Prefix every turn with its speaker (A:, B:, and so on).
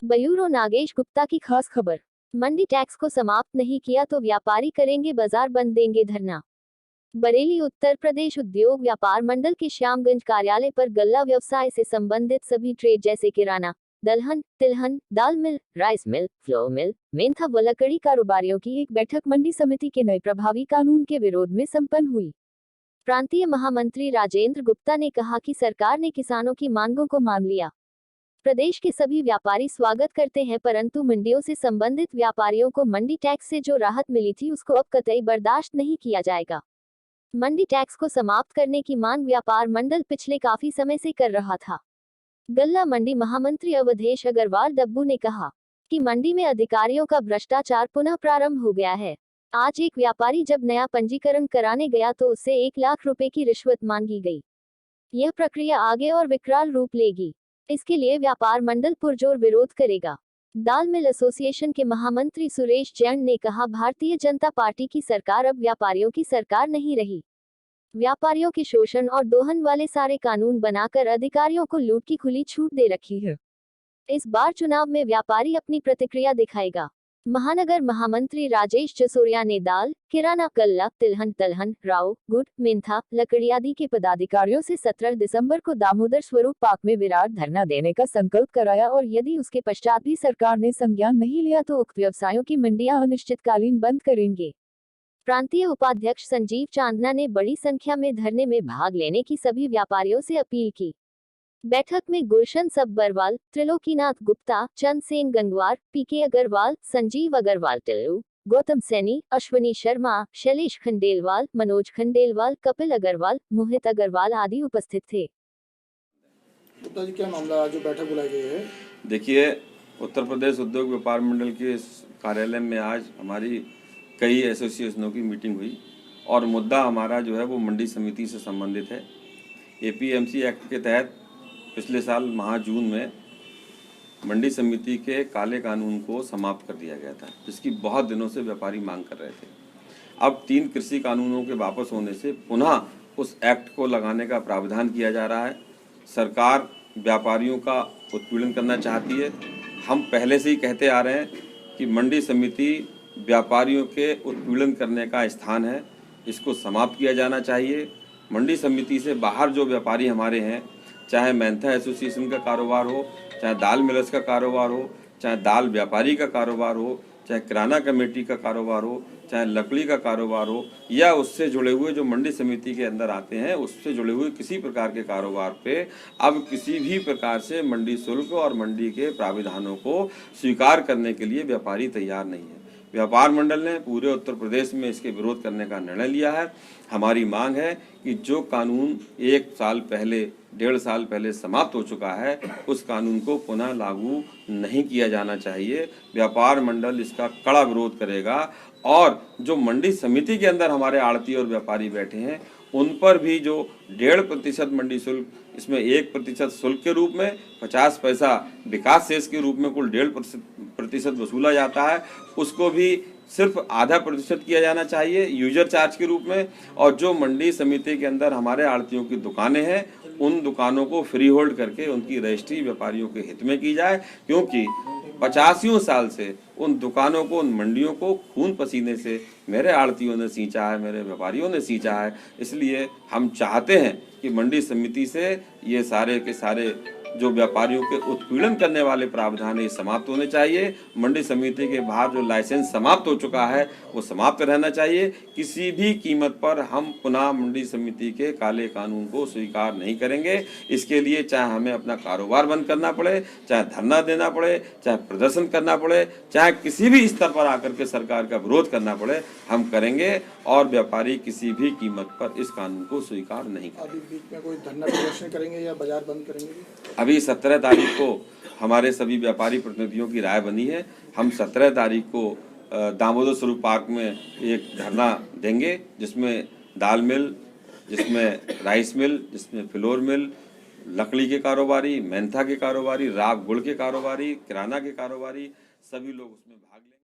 A: Bureau Nagesh Gupta की खास खबर। मंडी टैक्स को समाप्त नहीं किया तो व्यापारी करेंगे बाजार बंद, देंगे धरना। बरेली उत्तर प्रदेश उद्योग व्यापार मंडल के श्यामगंज कार्यालय पर गल्ला व्यवसाय से संबंधित सभी ट्रेड जैसे किराना, दलहन, तिलहन, दाल mill, rice mill, flour mill, मेंथा व लकड़ी कारोबारियों की एक बैठक मंडी समिति के नए प्रभावी कानून के विरोध में संपन्न हुई। प्रांतीय महामंत्री राजेंद्र गुप्ता ने कहा कि सरकार ने किसानों की मांगों को मान लिया। प्रदेश के सभी व्यापारी स्वागत करते हैं, परंतु मंडियों से संबंधित व्यापारियों को मंडी टैक्स से जो राहत मिली थी उसको अब कतई बर्दाश्त नहीं किया जाएगा। मंडी टैक्स को समाप्त करने की मांग व्यापार मंडल पिछले काफी समय से कर रहा था। गल्ला मंडी महामंत्री अवधेश अग्रवाल डब्बू ने कहा कि मंडी में अधिकारियों का भ्रष्टाचार पुनः प्रारंभ हो गया है। आज एक व्यापारी जब नया पंजीकरण कराने गया तो उससे 1 लाख रुपए की रिश्वत मांगी गई। यह प्रक्रिया आगे और विकराल रूप लेगी। इसके लिए व्यापार मंडल पुरजोर विरोध करेगा। दाल मिल एसोसिएशन के महामंत्री सुरेश जैन ने कहा, भारतीय जनता पार्टी की सरकार अब व्यापारियों की सरकार नहीं रही। व्यापारियों के शोषण और दोहन वाले सारे कानून बनाकर अधिकारियों को लूट की खुली छूट दे रखी है। इस बार चुनाव में व्यापारी अपनी प्रतिक्रिया दिखाएगा। महानगर महामंत्री राजेश जसोरिया ने दाल, किराना, गल्ला, तिलहन, तलहन, राव, गुड़, मेंथा, लकड़ी आदि के पदाधिकारियों से 17 दिसंबर को दामोदर स्वरूप पार्क में विराट धरना देने का संकल्प कराया और यदि उसके पश्चात भी सरकार ने संज्ञान नहीं लिया तो उक्त व्यवसायों की मंडियां अनिश्चितकालीन बंद करेंगे। प्रांतीय उपाध्यक्ष संजीव चांदना ने बड़ी संख्या में धरने में भाग लेने की सभी व्यापारियों से अपील की। बैठक में गुलशन सब्बरवाल, त्रिलोकीनाथ गुप्ता, चंदसेन गंगवार, पीके अग्रवाल, संजीव अग्रवाल टिल्लू, गौतम सैनी, अश्विनी शर्मा, शैलेश खंडेलवाल, मनोज खंडेलवाल, कपिल अग्रवाल, मोहित अग्रवाल आदि उपस्थित थे।
B: गुप्ता जी, क्या मामला आज जो बैठक बुलाई गई है?
C: देखिए, उत्तर प्रदेश उद्योग व्यापार मंडल के कार्यालय में आज हमारी कई एसोसिएशनों की मीटिंग हुई और मुद्दा हमारा जो है वो मंडी समिति से संबंधित है। एपीएमसी एक्ट के तहत पिछले साल माह जून में मंडी समिति के काले कानून को समाप्त कर दिया गया था, जिसकी बहुत दिनों से व्यापारी मांग कर रहे थे। अब 3 कृषि कानूनों के वापस होने से पुनः उस एक्ट को लगाने का प्रावधान किया जा रहा है। सरकार व्यापारियों का उत्पीड़न करना चाहती है। हम पहले से ही कहते आ रहे हैं कि मंडी समिति व्यापारियों के उत्पीड़न करने का स्थान है, इसको समाप्त किया जाना चाहिए। मंडी समिति से बाहर जो व्यापारी हमारे हैं, चाहे मेंथा एसोसिएशन का कारोबार हो, चाहे दाल मिलर्स का कारोबार हो, चाहे दाल व्यापारी का कारोबार हो, चाहे किराना कमेटी का कारोबार हो, चाहे लकड़ी का कारोबार हो, या उससे जुड़े हुए जो मंडी समिति के अंदर आते हैं उससे जुड़े हुए किसी प्रकार के कारोबार पे अब किसी भी प्रकार से मंडी शुल्क और मंडी के प्राविधानों को स्वीकार करने के लिए व्यापारी तैयार नहीं है। व्यापार मंडल ने पूरे उत्तर प्रदेश में इसके विरोध करने का निर्णय लिया है। हमारी मांग है कि जो कानून 1 साल पहले, 1.5 साल पहले समाप्त हो चुका है, उस कानून को पुनः लागू नहीं किया जाना चाहिए। व्यापार मंडल इसका कड़ा विरोध करेगा और जो मंडी समिति के अंदर हमारे आड़ती और व्यापारी बैठे हैं उन पर भी जो 1.5% मंडी शुल्क, इसमें 1% शुल्क के रूप में 50 पैसा विकास शेष के रूप में कुल 1.5% वसूला जाता है, उसको भी सिर्फ आधा % किया जाना चाहिए यूजर चार्ज के रूप में। और जो मंडी समिति के अंदर हमारे आड़तियों की दुकानें हैं उन दुकानों को फ्री होल्ड करके उनकी रजिस्ट्री व्यापारियों के हित में की जाए, क्योंकि 85 साल से उन दुकानों को, उन मंडियों को खून पसीने से मेरे आड़तियों ने सींचा है, मेरे व्यापारियों ने सींचा है। इसलिए हम चाहते हैं कि मंडी समिति से ये सारे के सारे जो व्यापारियों के उत्पीड़न करने वाले प्रावधान है समाप्त होने चाहिए। मंडी समिति के बाहर जो लाइसेंस समाप्त हो चुका है वो समाप्त रहना चाहिए। किसी भी कीमत पर हम पुनः मंडी समिति के काले कानून को स्वीकार नहीं करेंगे। इसके लिए चाहे हमें अपना कारोबार बंद करना पड़े, चाहे धरना देना पड़े, चाहे प्रदर्शन करना पड़े, चाहे किसी भी स्तर पर आकर के सरकार का विरोध करना पड़े, हम करेंगे और व्यापारी किसी भी कीमत पर इस कानून को स्वीकार नहीं करेंगे।
B: अभी बीच में कोई धरना प्रदर्शन करेंगे या बाजार बंद करेंगे?
C: अभी 17 तारीख को हमारे सभी व्यापारी प्रतिनिधियों की राय बनी है। हम 17 तारीख को दामोदर स्वरूप पार्क में एक धरना देंगे, जिसमें दाल मिल, जिसमें राइस मिल, जिसमें फ्लोर मिल, लकड़ी के कारोबारी, मेंथा के कारोबारी, राग गुड़ के कारोबारी, किराना के कारोबारी, सभी लोग उसमें भाग लेंगे।